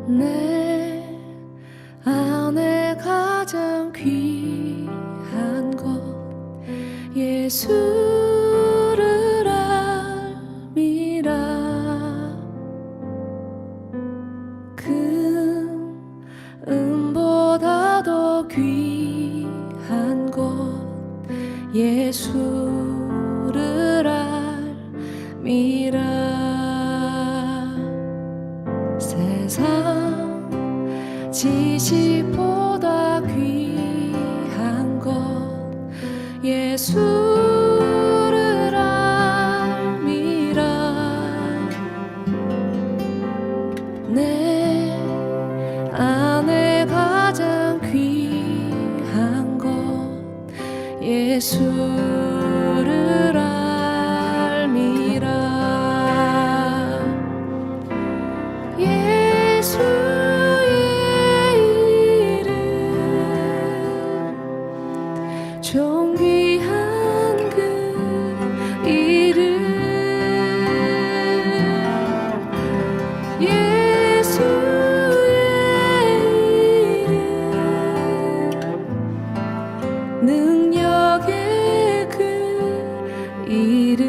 내 안에 가장 귀한 것 예수를 알미라. 금보다 더 귀한 것 예수를 알미라. 세상 지식보다 귀한 것 예수를 알미라. 내 안에 가장 귀한 것 예수를 알미라. 예수의 이름 존귀한 그 이름 예수의 이름 능력의 그 이름.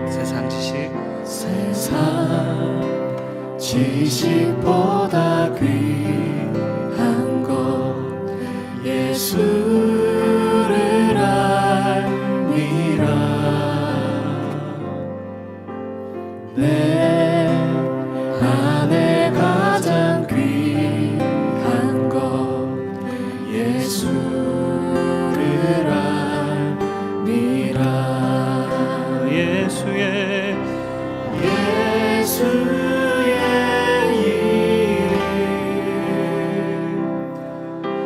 세상 지식보다 귀한 것 예수를 알미라. 내 안에 가장 귀한 것 예수를 알미라. 예수의 이름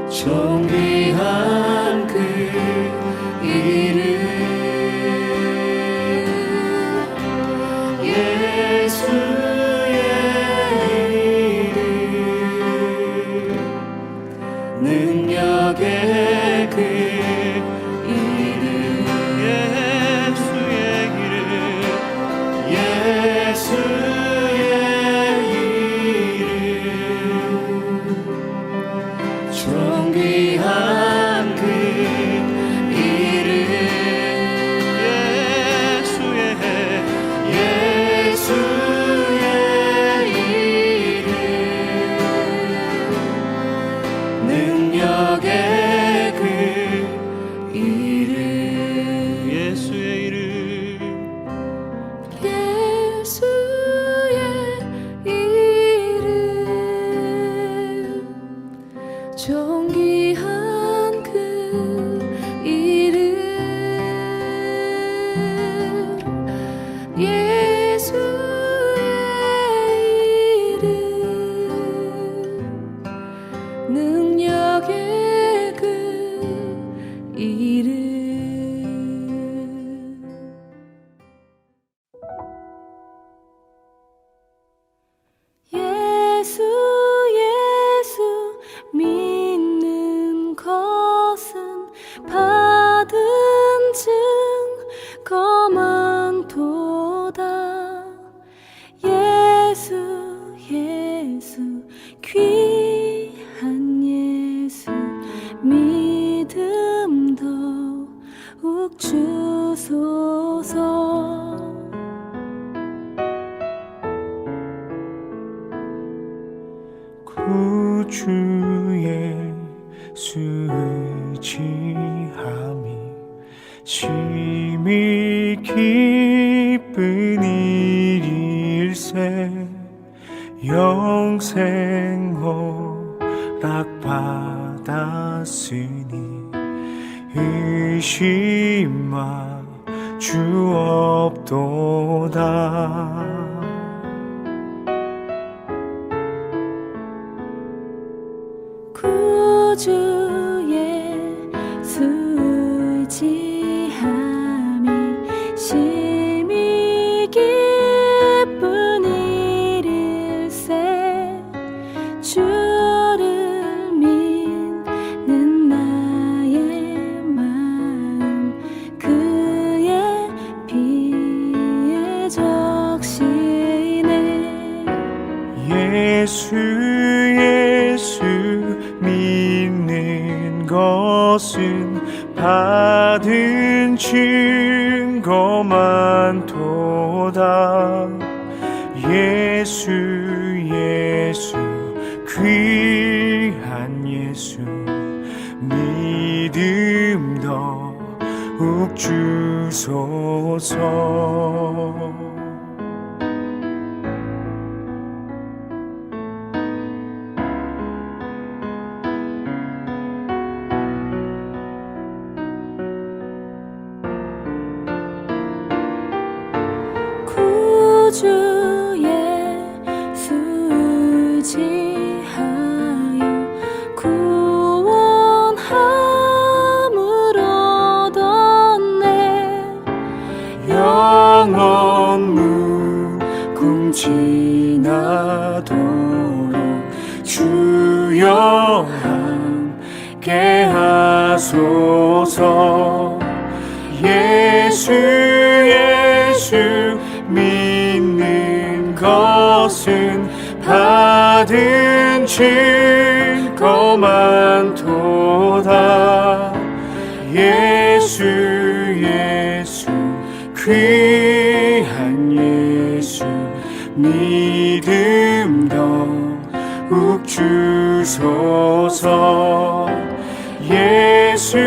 존귀한 그 이름 예수의 이름 능력의 그 이름 예수의 이름 예수의 이름 존귀한 그 이름 예수의 이름 능력의 그 이름 예수의 이름 존귀한 그 이름 예수의 이름 능력의 그 이름. 예수 믿는 것은 받은 증거만 도다. 예수 귀한 예수 믿음 더욱 주소서. 구주의 수 의지함이 심히 기쁜 일일세. 영생 허락받았으니 의심마 주 없도다. 구주의 수 의지함이 심히 기쁜 일일세. 예수 믿는 것은 받은 증거만 도다. 예수 귀한 예수 믿음 더욱 주소서. 구주 예수 의지하여 구원함을 얻었네. 영원 무궁 지나도록 주여 함께 하소서. 예수 믿는 것은 받은 증거만 도다. 예수 귀한 예수 믿음 더욱 주소서. 예수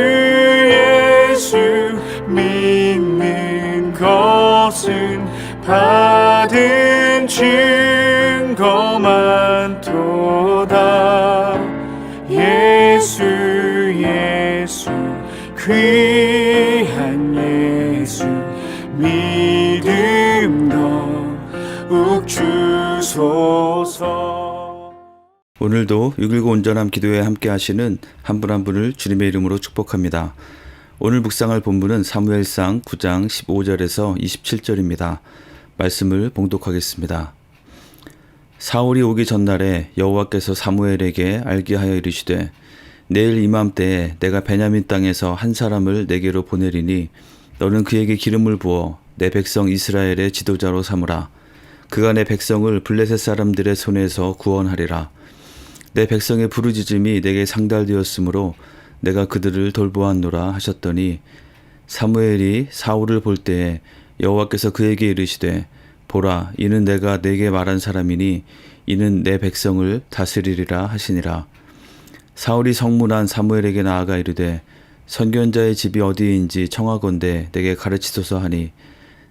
믿는 것은 받은 증거만 도다. 예수 귀한 예수 믿음 더욱 주소서. 오늘도 6.19 온전함 기도회에 함께 하시는 한 분 한 분을 주님의 이름으로 축복합니다. 오늘 묵상할 본문은 사무엘상 9장 15절에서 27절입니다. 말씀을 봉독하겠습니다. 사울이 오기 전날에 여호와께서 사무엘에게 알게 하여 이르시되 내일 이맘때에 내가 베냐민 땅에서 한 사람을 내게로 보내리니 너는 그에게 기름을 부어 내 백성 이스라엘의 지도자로 삼으라. 그가 내 백성을 블레셋 사람들의 손에서 구원하리라. 내 백성의 부르짖음이 내게 상달되었으므로 내가 그들을 돌보았노라 하셨더니 사무엘이 사울을 볼 때에 여호와께서 그에게 이르시되 보라 이는 내가 내게 말한 사람이니 이는 내 백성을 다스리리라 하시니라. 사울이 성문한 사무엘에게 나아가 이르되 선견자의 집이 어디인지 청하건대 내게 가르치소서 하니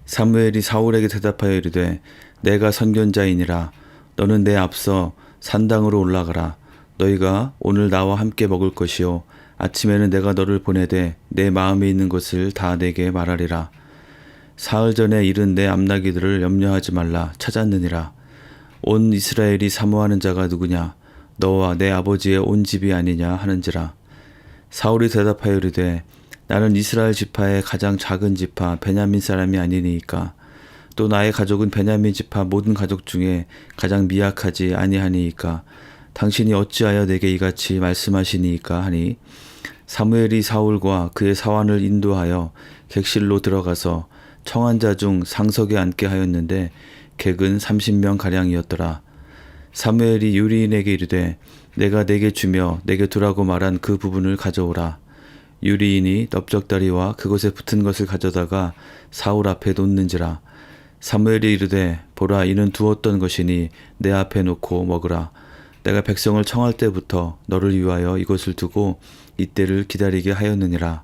사무엘이 사울에게 대답하여 이르되 내가 선견자이니라. 너는 내 앞서 산당으로 올라가라. 너희가 오늘 나와 함께 먹을 것이요 아침에는 내가 너를 보내되 내 마음에 있는 것을 다 내게 말하리라. 사흘 전에 이른 내 암나기들을 염려하지 말라. 찾았느니라. 온 이스라엘이 사모하는 자가 누구냐? 너와 내 아버지의 온 집이 아니냐 하는지라. 사울이 대답하여 이르되 나는 이스라엘 지파의 가장 작은 지파 베냐민 사람이 아니니이까. 또 나의 가족은 베냐민 지파 모든 가족 중에 가장 미약하지 아니하니이까. 당신이 어찌하여 내게 이같이 말씀하시니이까 하니 사무엘이 사울과 그의 사환을 인도하여 객실로 들어가서 청한 자 중 상석에 앉게 하였는데 객은 30명 가량이었더라. 사무엘이 유리인에게 이르되 내가 내게 주며 내게 두라고 말한 그 부분을 가져오라. 유리인이 넓적다리와 그것에 붙은 것을 가져다가 사울 앞에 놓는지라. 사무엘이 이르되 보라 이는 두었던 것이니 내 앞에 놓고 먹으라. 내가 백성을 청할 때부터 너를 위하여 이것을 두고 이때를 기다리게 하였느니라.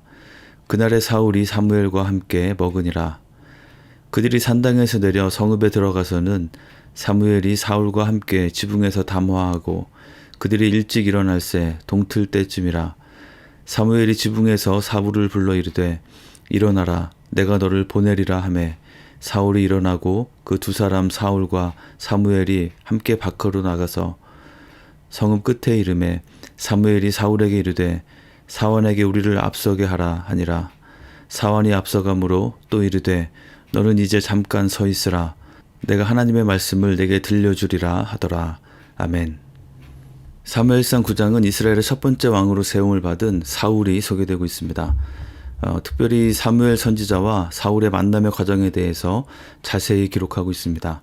그날에 사울이 사무엘과 함께 먹으니라. 그들이 산당에서 내려 성읍에 들어가서는 사무엘이 사울과 함께 지붕에서 담화하고 그들이 일찍 일어날새 동틀 때쯤이라. 사무엘이 지붕에서 사울을 불러 이르되 일어나라 내가 너를 보내리라 하매 사울이 일어나고 그 두 사람 사울과 사무엘이 함께 밖으로 나가서 성읍 끝에 이르매 사무엘이 사울에게 이르되 사원에게 우리를 앞서게 하라 하니라. 사원이 앞서가므로 또 이르되 너는 이제 잠깐 서 있으라. 내가 하나님의 말씀을 내게 들려주리라 하더라. 아멘. 사무엘상 9장은 이스라엘의 첫 번째 왕으로 세움을 받은 사울이 소개되고 있습니다. 특별히 사무엘 선지자와 사울의 만남의 과정에 대해서 자세히 기록하고 있습니다.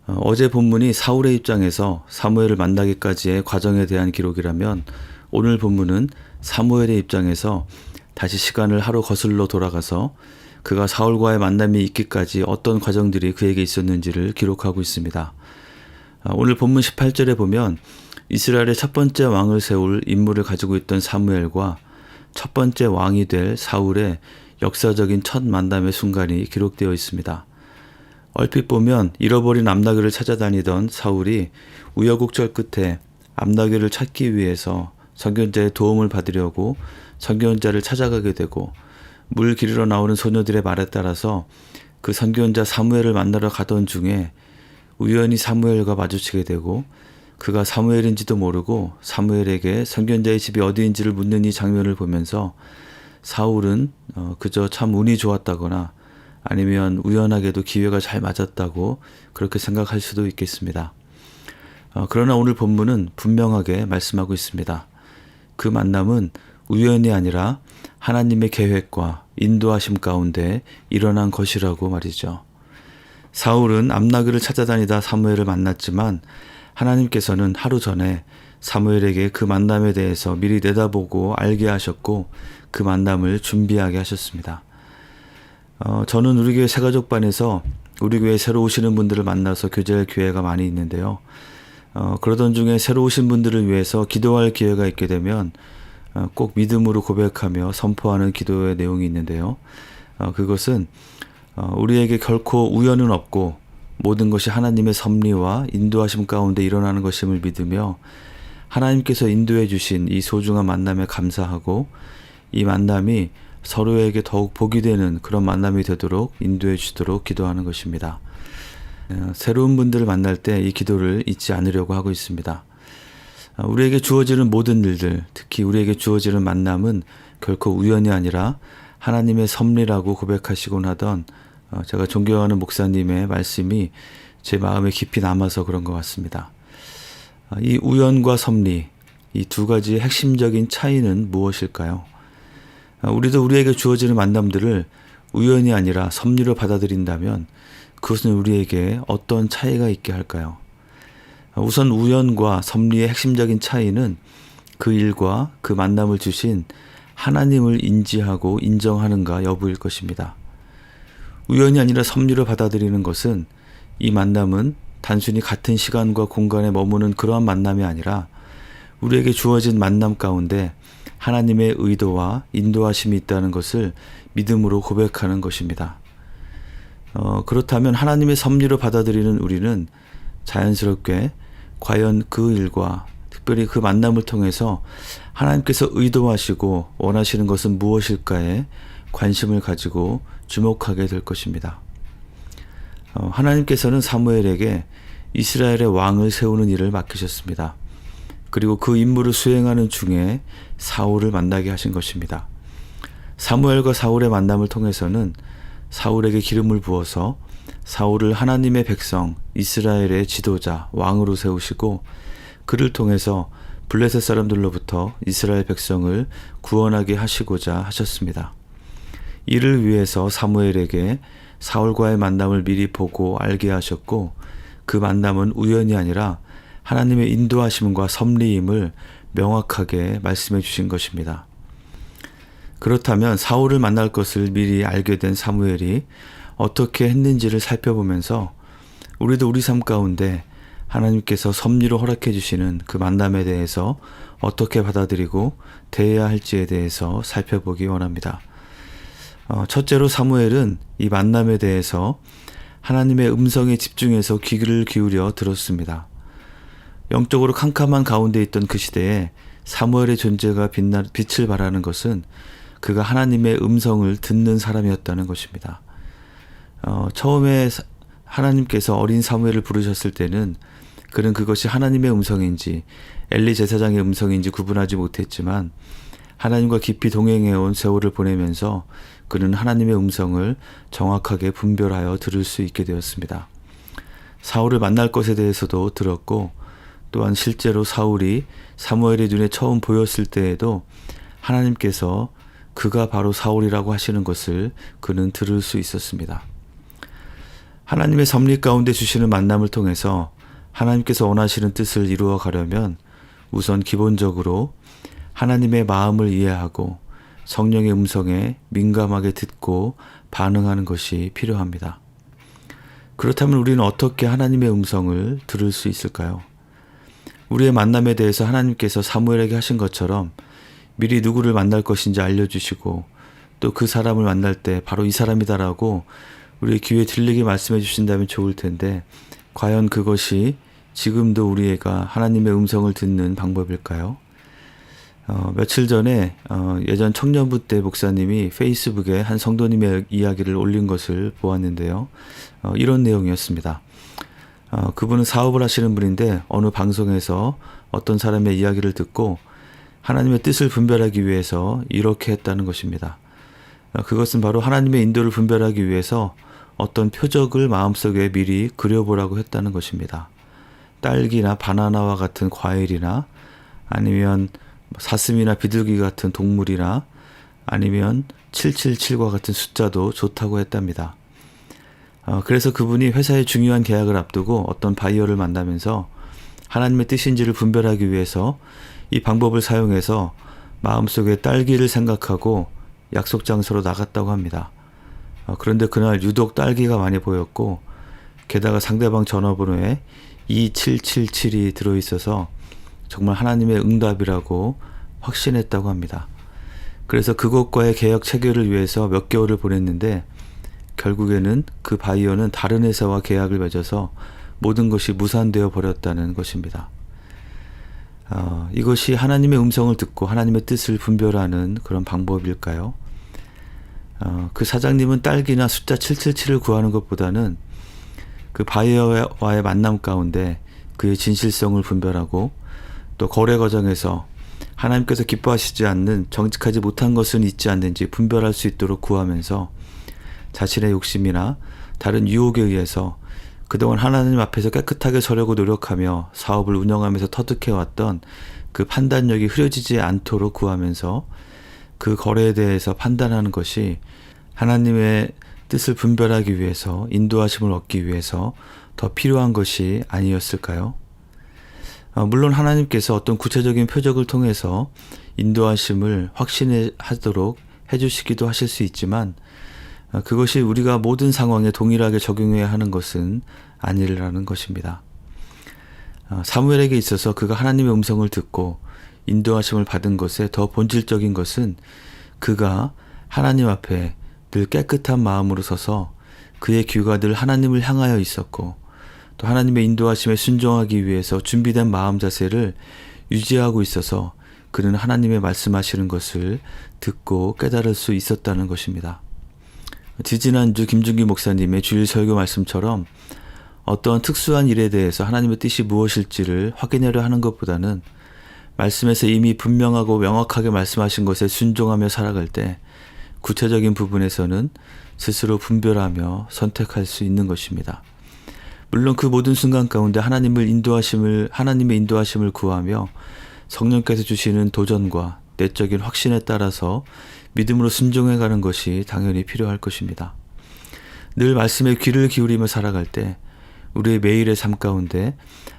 어제 본문이 사울의 입장에서 사무엘을 만나기까지의 과정에 대한 기록이라면 오늘 본문은 사무엘의 입장에서 다시 시간을 하루 거슬러 돌아가서 그가 사울과의 만남이 있기까지 어떤 과정들이 그에게 있었는지를 기록하고 있습니다. 오늘 본문 18절에 보면 이스라엘의 첫 번째 왕을 세울 임무를 가지고 있던 사무엘과 첫 번째 왕이 될 사울의 역사적인 첫 만남의 순간이 기록되어 있습니다. 얼핏 보면 잃어버린 암나귀를 찾아다니던 사울이 우여곡절 끝에 암나귀를 찾기 위해서 선견자의 도움을 받으려고 선견자를 찾아가게 되고 물 기르러 나오는 소녀들의 말에 따라서 그 선견자 사무엘을 만나러 가던 중에 우연히 사무엘과 마주치게 되고 그가 사무엘인지도 모르고 사무엘에게 선견자의 집이 어디인지를 묻는 이 장면을 보면서 사울은 그저 참 운이 좋았다거나 아니면 우연하게도 기회가 잘 맞았다고 그렇게 생각할 수도 있겠습니다. 그러나 오늘 본문은 분명하게 말씀하고 있습니다. 그 만남은 우연이 아니라 하나님의 계획과 인도하심 가운데 일어난 것이라고 말이죠. 사울은 암나귀를 찾아다니다 사무엘을 만났지만 하나님께서는 하루 전에 사무엘에게 그 만남에 대해서 미리 내다보고 알게 하셨고 그 만남을 준비하게 하셨습니다. 저는 우리 교회 새가족반에서 우리 교회 새로 오시는 분들을 만나서 교제할 기회가 많이 있는데요. 그러던 중에 새로 오신 분들을 위해서 기도할 기회가 있게 되면 꼭 믿음으로 고백하며 선포하는 기도의 내용이 있는데요. 그것은 우리에게 결코 우연은 없고 모든 것이 하나님의 섭리와 인도하심 가운데 일어나는 것임을 믿으며 하나님께서 인도해 주신 이 소중한 만남에 감사하고 이 만남이 서로에게 더욱 복이 되는 그런 만남이 되도록 인도해 주도록 기도하는 것입니다. 새로운 분들을 만날 때 이 기도를 잊지 않으려고 하고 있습니다. 우리에게 주어지는 모든 일들, 특히 우리에게 주어지는 만남은 결코 우연이 아니라 하나님의 섭리라고 고백하시곤 하던 제가 존경하는 목사님의 말씀이 제 마음에 깊이 남아서 그런 것 같습니다. 이 우연과 섭리, 이 두 가지의 핵심적인 차이는 무엇일까요? 우리도 우리에게 주어지는 만남들을 우연이 아니라 섭리로 받아들인다면 그것은 우리에게 어떤 차이가 있게 할까요? 우선 우연과 섭리의 핵심적인 차이는 그 일과 그 만남을 주신 하나님을 인지하고 인정하는가 여부일 것입니다. 우연이 아니라 섭리로 받아들이는 것은 이 만남은 단순히 같은 시간과 공간에 머무는 그러한 만남이 아니라 우리에게 주어진 만남 가운데 하나님의 의도와 인도하심이 있다는 것을 믿음으로 고백하는 것입니다. 그렇다면 하나님의 섭리로 받아들이는 우리는 자연스럽게 과연 그 일과 특별히 그 만남을 통해서 하나님께서 의도하시고 원하시는 것은 무엇일까에 관심을 가지고 주목하게 될 것입니다. 하나님께서는 사무엘에게 이스라엘의 왕을 세우는 일을 맡기셨습니다. 그리고 그 임무를 수행하는 중에 사울을 만나게 하신 것입니다. 사무엘과 사울의 만남을 통해서는 사울에게 기름을 부어서 사울을 하나님의 백성 이스라엘의 지도자 왕으로 세우시고 그를 통해서 블레셋 사람들로부터 이스라엘 백성을 구원하게 하시고자 하셨습니다. 이를 위해서 사무엘에게 사울과의 만남을 미리 보고 알게 하셨고 그 만남은 우연이 아니라 하나님의 인도하심과 섭리임을 명확하게 말씀해 주신 것입니다. 그렇다면 사울을 만날 것을 미리 알게 된 사무엘이 어떻게 했는지를 살펴보면서 우리도 우리 삶 가운데 하나님께서 섭리로 허락해 주시는 그 만남에 대해서 어떻게 받아들이고 대해야 할지에 대해서 살펴보기 원합니다. 첫째로 사무엘은 이 만남에 대해서 하나님의 음성에 집중해서 귀를 기울여 들었습니다. 영적으로 캄캄한 가운데 있던 그 시대에 사무엘의 존재가 빛을 발하는 것은 그가 하나님의 음성을 듣는 사람이었다는 것입니다. 처음에 하나님께서 어린 사무엘을 부르셨을 때는 그는 그것이 하나님의 음성인지 엘리 제사장의 음성인지 구분하지 못했지만 하나님과 깊이 동행해온 세월을 보내면서 그는 하나님의 음성을 정확하게 분별하여 들을 수 있게 되었습니다. 사울을 만날 것에 대해서도 들었고 또한 실제로 사울이 사무엘의 눈에 처음 보였을 때에도 하나님께서 그가 바로 사울이라고 하시는 것을 그는 들을 수 있었습니다. 하나님의 섭리 가운데 주시는 만남을 통해서 하나님께서 원하시는 뜻을 이루어 가려면 우선 기본적으로 하나님의 마음을 이해하고 성령의 음성에 민감하게 듣고 반응하는 것이 필요합니다. 그렇다면 우리는 어떻게 하나님의 음성을 들을 수 있을까요? 우리의 만남에 대해서 하나님께서 사무엘에게 하신 것처럼 미리 누구를 만날 것인지 알려주시고 또 그 사람을 만날 때 바로 이 사람이다라고 우리의 귀에 들리게 말씀해 주신다면 좋을 텐데 과연 그것이 지금도 우리가 하나님의 음성을 듣는 방법일까요? 며칠 전에 예전 청년부 때 목사님이 페이스북에 한 성도님의 이야기를 올린 것을 보았는데요. 이런 내용이었습니다. 그분은 사업을 하시는 분인데 어느 방송에서 어떤 사람의 이야기를 듣고 하나님의 뜻을 분별하기 위해서 이렇게 했다는 것입니다. 그것은 바로 하나님의 인도를 분별하기 위해서 어떤 표적을 마음속에 미리 그려보라고 했다는 것입니다. 딸기나 바나나와 같은 과일이나 아니면 사슴이나 비둘기 같은 동물이나 아니면 777과 같은 숫자도 좋다고 했답니다. 그래서 그분이 회사의 중요한 계약을 앞두고 어떤 바이어를 만나면서 하나님의 뜻인지를 분별하기 위해서 이 방법을 사용해서 마음속에 딸기를 생각하고 약속 장소로 나갔다고 합니다. 그런데 그날 유독 딸기가 많이 보였고 게다가 상대방 전화번호에 2777이 들어있어서 정말 하나님의 응답이라고 확신했다고 합니다. 그래서 그것과의 계약 체결을 위해서 몇 개월을 보냈는데 결국에는 그 바이어는 다른 회사와 계약을 맺어서 모든 것이 무산되어 버렸다는 것입니다. 이것이 하나님의 음성을 듣고 하나님의 뜻을 분별하는 그런 방법일까요? 그 사장님은 딸기나 숫자 777을 구하는 것보다는 그 바이어와의 만남 가운데 그의 진실성을 분별하고 또 거래 과정에서 하나님께서 기뻐하시지 않는 정직하지 못한 것은 있지 않는지 분별할 수 있도록 구하면서 자신의 욕심이나 다른 유혹에 의해서 그동안 하나님 앞에서 깨끗하게 서려고 노력하며 사업을 운영하면서 터득해왔던 그 판단력이 흐려지지 않도록 구하면서 그 거래에 대해서 판단하는 것이 하나님의 뜻을 분별하기 위해서 인도하심을 얻기 위해서 더 필요한 것이 아니었을까요? 물론 하나님께서 어떤 구체적인 표적을 통해서 인도하심을 확신하도록 해주시기도 하실 수 있지만 그것이 우리가 모든 상황에 동일하게 적용해야 하는 것은 아니라는 것입니다. 사무엘에게 있어서 그가 하나님의 음성을 듣고 인도하심을 받은 것에 더 본질적인 것은 그가 하나님 앞에 늘 깨끗한 마음으로 서서 그의 귀가 늘 하나님을 향하여 있었고 또 하나님의 인도하심에 순종하기 위해서 준비된 마음 자세를 유지하고 있어서 그는 하나님의 말씀하시는 것을 듣고 깨달을 수 있었다는 것입니다. 지지난주 김준기 목사님의 주일 설교 말씀처럼 어떤 특수한 일에 대해서 하나님의 뜻이 무엇일지를 확인하려 하는 것보다는 말씀에서 이미 분명하고 명확하게 말씀하신 것에 순종하며 살아갈 때 구체적인 부분에서는 스스로 분별하며 선택할 수 있는 것입니다. 물론 그 모든 순간 가운데 하나님의 인도하심을 구하며 성령께서 주시는 도전과 내적인 확신에 따라서 믿음으로 순종해가는 것이 당연히 필요할 것입니다. 늘 말씀에 귀를 기울이며 살아갈 때 우리의 매일의 삶 가운데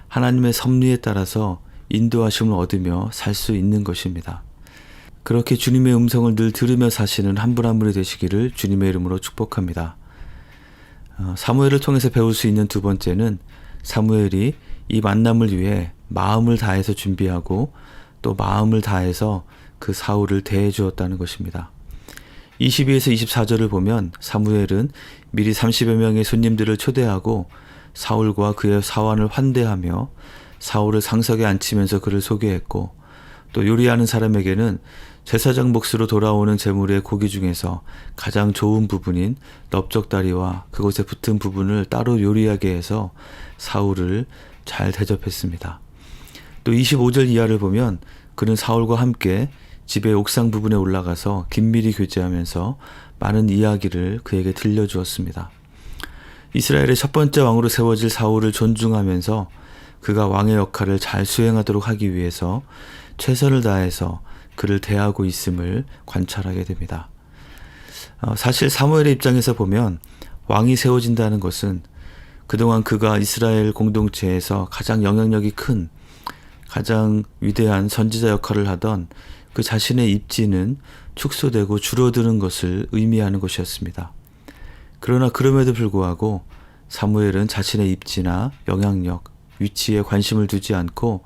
하나님의 섭리에 따라서 인도하심을 얻으며 살 수 있는 것입니다. 그렇게 주님의 음성을 늘 들으며 사시는 한 분 한 분이 되시기를 주님의 이름으로 축복합니다. 사무엘을 통해서 배울 수 있는 두 번째는 사무엘이 이 만남을 위해 마음을 다해서 준비하고 또 마음을 다해서 그 사울을 대해 주었다는 것입니다. 22에서 24절을 보면 사무엘은 미리 30여 명의 손님들을 초대하고 사울과 그의 사환을 환대하며 사울을 상석에 앉히면서 그를 소개했고 또 요리하는 사람에게는 제사장 몫으로 돌아오는 제물의 고기 중에서 가장 좋은 부분인 넓적다리와 그곳에 붙은 부분을 따로 요리하게 해서 사울을 잘 대접했습니다. 또 25절 이하를 보면 그는 사울과 함께 집의 옥상 부분에 올라가서 긴밀히 교제하면서 많은 이야기를 그에게 들려주었습니다. 이스라엘의 첫 번째 왕으로 세워질 사울을 존중하면서 그가 왕의 역할을 잘 수행하도록 하기 위해서 최선을 다해서 그를 대하고 있음을 관찰하게 됩니다. 사실 사무엘의 입장에서 보면 왕이 세워진다는 것은 그동안 그가 이스라엘 공동체에서 가장 영향력이 큰, 가장 위대한 선지자 역할을 하던 그 자신의 입지는 축소되고 줄어드는 것을 의미하는 것이었습니다. 그러나 그럼에도 불구하고 사무엘은 자신의 입지나 영향력, 위치에 관심을 두지 않고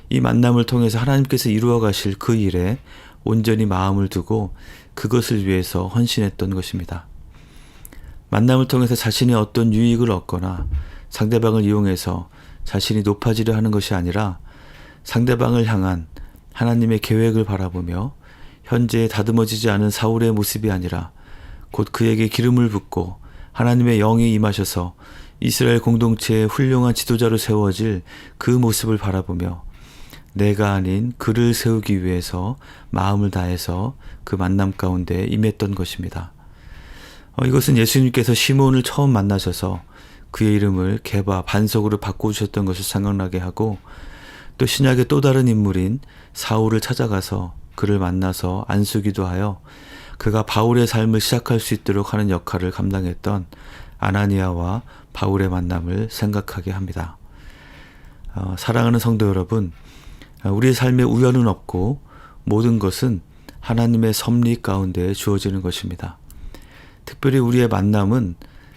이 만남을 통해서 하나님께서 이루어 가실 그 일에 온전히 마음을 두고 그것을 위해서 헌신했던 것입니다. 만남을 통해서 자신이 어떤 유익을 얻거나 상대방을 이용해서 자신이 높아지려 하는 것이 아니라 상대방을 향한 하나님의 계획을 바라보며 현재의 다듬어지지 않은 사울의 모습이 아니라 곧 그에게 기름을 붓고 하나님의 영이 임하셔서 이스라엘 공동체의 훌륭한 지도자로 세워질 그 모습을 바라보며 내가 아닌 그를 세우기 위해서 마음을 다해서 그 만남 가운데 임했던 것입니다. 이것은 예수님께서 시몬을 처음 만나셔서 그의 이름을 게바, 반석으로 바꿔주셨던 것을 생각나게 하고 또 신약의 또 다른 인물인 사울을 찾아가서 그를 만나서 안수기도 하여 그가 바울의 삶을 시작할 수 있도록 하는 역할을 감당했던 아나니아와 바울의 만남을 생각하게 합니다. 사랑하는 성도 여러분, 우리의 삶에 우연은 없고 모든 것은 하나님의 섭리 가운데 주어지는 것입니다. 특별히 우리의 만남은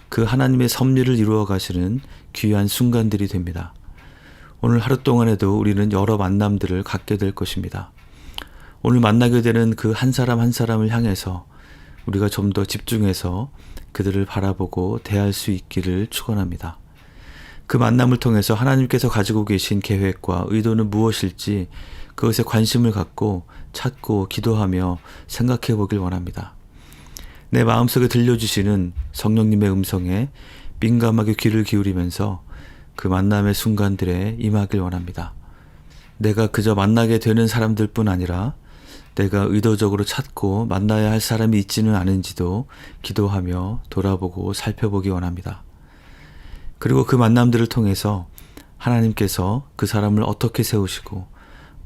그 하나님의 섭리를 이루어 가시는 귀한 순간들이 됩니다. 오늘 하루 동안에도 우리는 여러 만남들을 갖게 될 것입니다. 오늘 만나게 되는 그 한 사람 한 사람을 향해서 우리가 좀 더 집중해서 그들을 바라보고 대할 수 있기를 축원합니다. 그 만남을 통해서 하나님께서 가지고 계신 계획과 의도는 무엇일지 그것에 관심을 갖고 찾고 기도하며 생각해 보길 원합니다. 내 마음속에 들려주시는 성령님의 음성에 민감하게 귀를 기울이면서 그 만남의 순간들에 임하길 원합니다. 내가 그저 만나게 되는 사람들뿐 아니라 내가 의도적으로 찾고 만나야 할 사람이 있지는 않은지도 기도하며 돌아보고 살펴보기 원합니다. 그리고 그 만남들을 통해서 하나님께서 그 사람을 어떻게 세우시고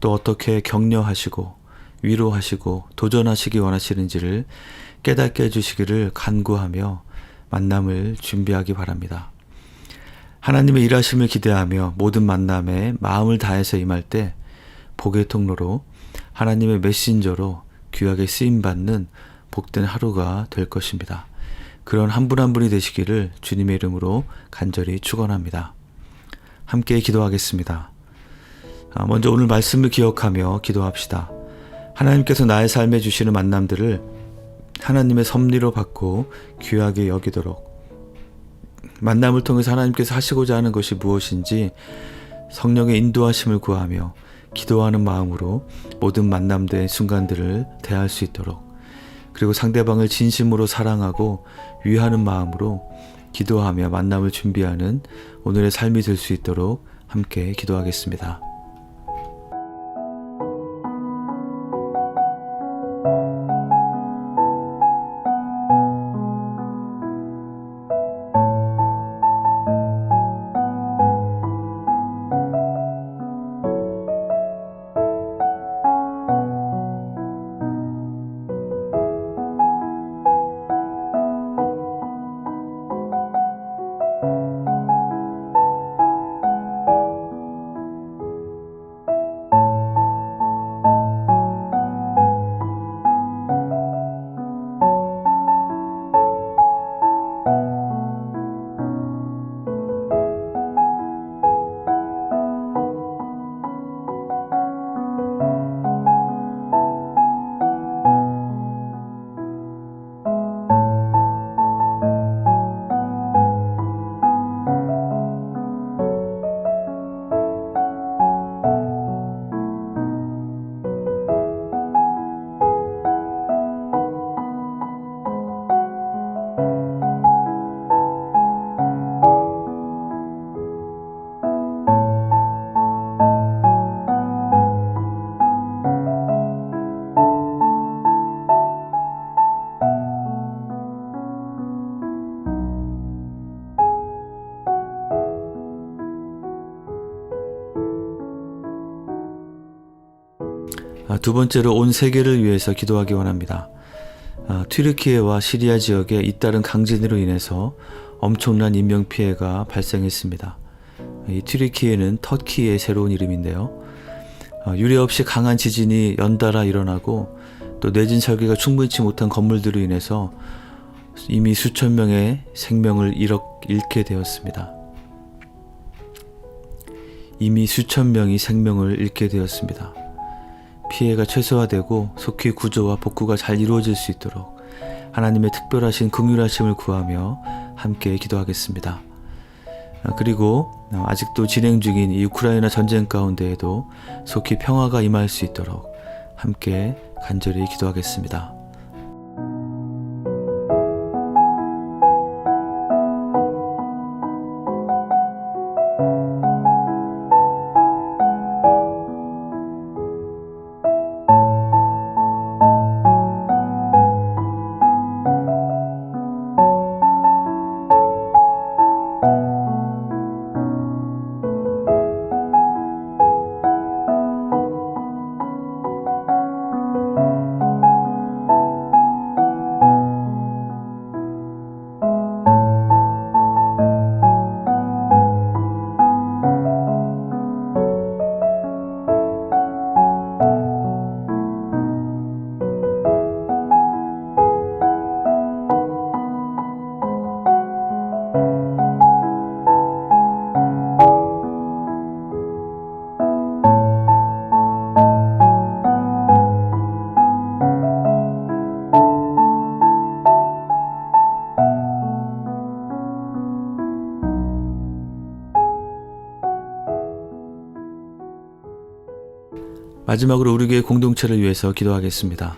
또 어떻게 격려하시고 위로하시고 도전하시기 원하시는지를 깨닫게 해주시기를 간구하며 만남을 준비하기 바랍니다. 하나님의 일하심을 기대하며 모든 만남에 마음을 다해서 임할 때 복의 통로로 하나님의 메신저로 귀하게 쓰임받는 복된 하루가 될 것입니다. 그런 한 분 한 분이 되시기를 주님의 이름으로 간절히 축원합니다. 함께 기도하겠습니다. 먼저 오늘 말씀을 기억하며 기도합시다. 하나님께서 나의 삶에 주시는 만남들을 하나님의 섭리로 받고 귀하게 여기도록 만남을 통해서 하나님께서 하시고자 하는 것이 무엇인지 성령의 인도하심을 구하며 기도하는 마음으로 모든 만남된 순간들을 대할 수 있도록 그리고 상대방을 진심으로 사랑하고 위하는 마음으로 기도하며 만남을 준비하는 오늘의 삶이 될 수 있도록 함께 기도하겠습니다. 두 번째로 온 세계를 위해서 기도하기 원합니다. 튀르키예와 시리아 지역에 잇따른 강진으로 인해서 엄청난 인명피해가 발생했습니다. 이 튀르키예는 터키의 새로운 이름인데요. 유례 없이 강한 지진이 연달아 일어나고 또 내진 설계가 충분치 못한 건물들로 인해서 이미 수천 명의 생명을 잃게 되었습니다. 이미 수천 명이 생명을 잃게 되었습니다. 피해가 최소화되고 속히 구조와 복구가 잘 이루어질 수 있도록 하나님의 특별하신 긍휼하심을 구하며 함께 기도하겠습니다. 그리고 아직도 진행 중인 이 우크라이나 전쟁 가운데에도 속히 평화가 임할 수 있도록 함께 간절히 기도하겠습니다. 마지막으로 우리 교회 공동체를 위해서 기도하겠습니다.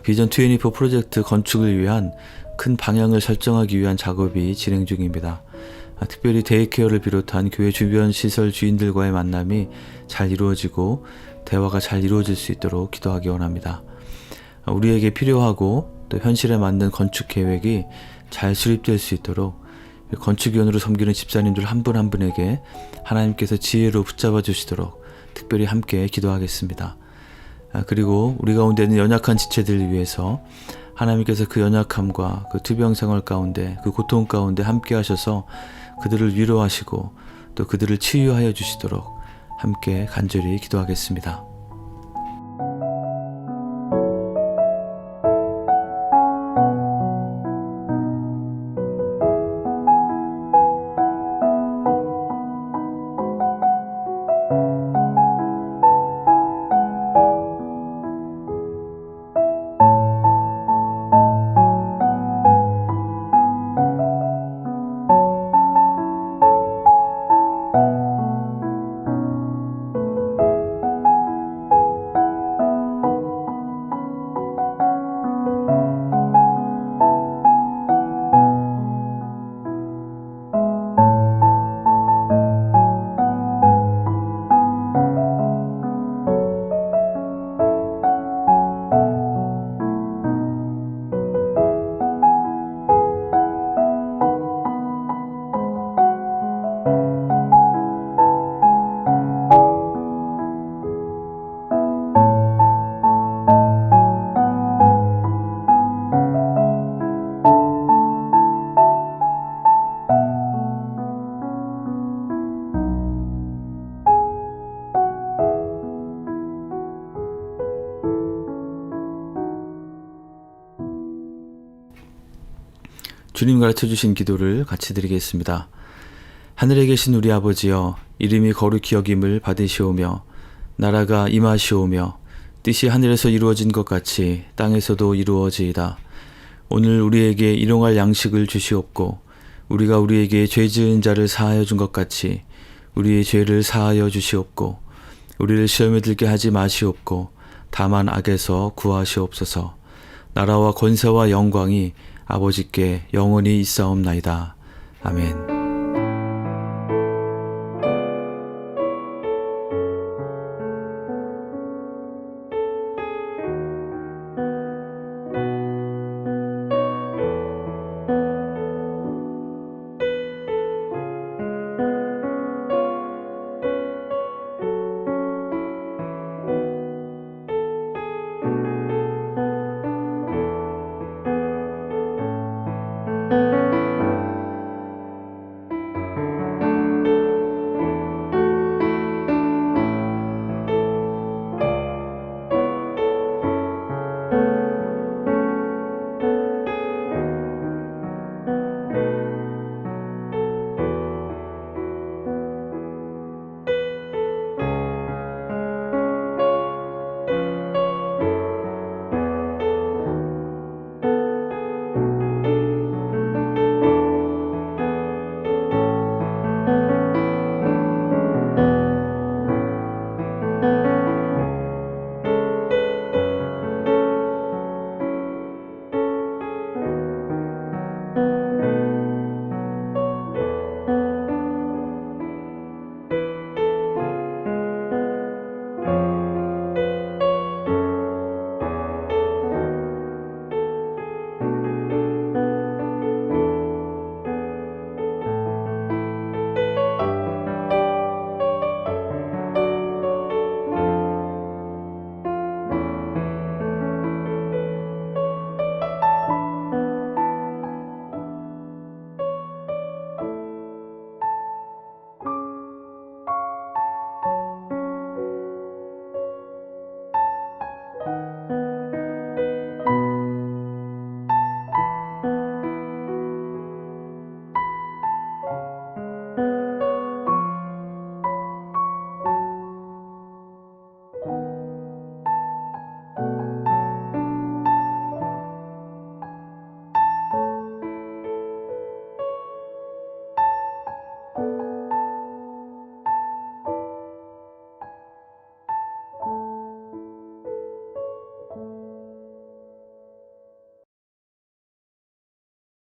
비전 24 프로젝트 건축을 위한 큰 방향을 설정하기 위한 작업이 진행 중입니다. 특별히 데이케어를 비롯한 교회 주변 시설 주인들과의 만남이 잘 이루어지고 대화가 잘 이루어질 수 있도록 기도하기 원합니다. 우리에게 필요하고 또 현실에 맞는 건축 계획이 잘 수립될 수 있도록 건축위원으로 섬기는 집사님들 한 분 한 분에게 하나님께서 지혜로 붙잡아 주시도록 특별히 함께 기도하겠습니다. 그리고 우리 가운데 있는 연약한 지체들을 위해서 하나님께서 그 연약함과 그 투병 생활 가운데 그 고통 가운데 함께 하셔서 그들을 위로하시고 또 그들을 치유하여 주시도록 함께 간절히 기도하겠습니다. 주님 가르쳐주신 기도를 같이 드리겠습니다. 하늘에 계신 우리 아버지여, 이름이 거룩히 여김을 받으시오며 나라가 임하시오며 뜻이 하늘에서 이루어진 것 같이 땅에서도 이루어지이다. 오늘 우리에게 일용할 양식을 주시옵고 우리가 우리에게 죄 지은 자를 사하여 준 것 같이 우리의 죄를 사하여 주시옵고 우리를 시험에 들게 하지 마시옵고 다만 악에서 구하시옵소서. 나라와 권세와 영광이 아버지께 영원히 있사옵나이다. 아멘.